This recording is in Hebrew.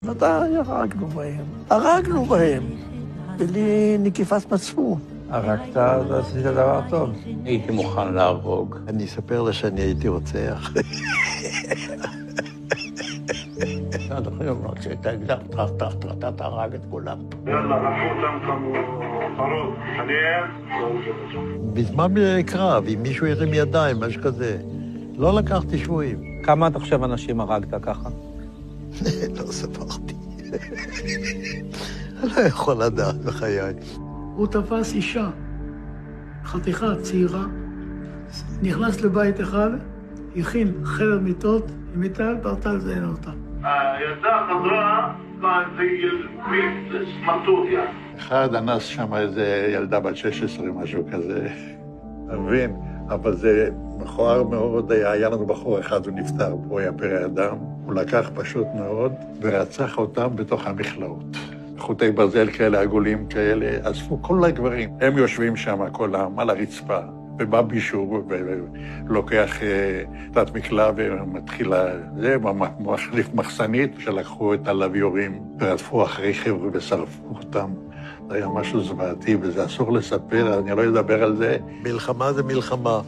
ודאי הרגנו בהם, בלי נקיפת מצפון. הרגת, אז עשית דבר טוב. הייתי מוכן להרוג. אני אספר לה שאני הייתי רוצח. עד היום לא כשאתה אקדח, אתה תהרג את כולם. יאללה, רפו אותם כמו חרוד. בזמן קרב, אם מישהו הרים ידיים, משהו כזה, לא לקחתי שבויים. כמה אתה חושב אנשים הרגת ככה? לא ספרתי. אני לא יכול לדעת בחיי. הוא תפס אישה, חתיכה צעירה, נכנס לבית אחד, הכין חדר מיטות, עם מיטה, ברטל זיין אותה. הילדה חזרה בגיל סמרטוטיה. אחד אנס שם איזה ילדה בת 16, משהו כזה. אתה מבין? אבל זה מכוער מאוד. היה לנו בחור אחד, הוא נפטר, הוא היה פרא אדם. הוא לקח פשוט מאוד ורצח אותם בתוך המכלאות. חוטי ברזל כאלה, עגולים כאלה, אספו כל הגברים. הם יושבים שם כולם על הרצפה, ובא מישהו ולוקח תת מקלע ומתחיל זה, מחליף מחסנית, שלקחו את הלוויורים ורדפו אחרי חבר'ה ושרפו אותם. זה היה משהו זוועתי, וזה אסור לספר, אני לא אדבר על זה. מלחמה זה מלחמה.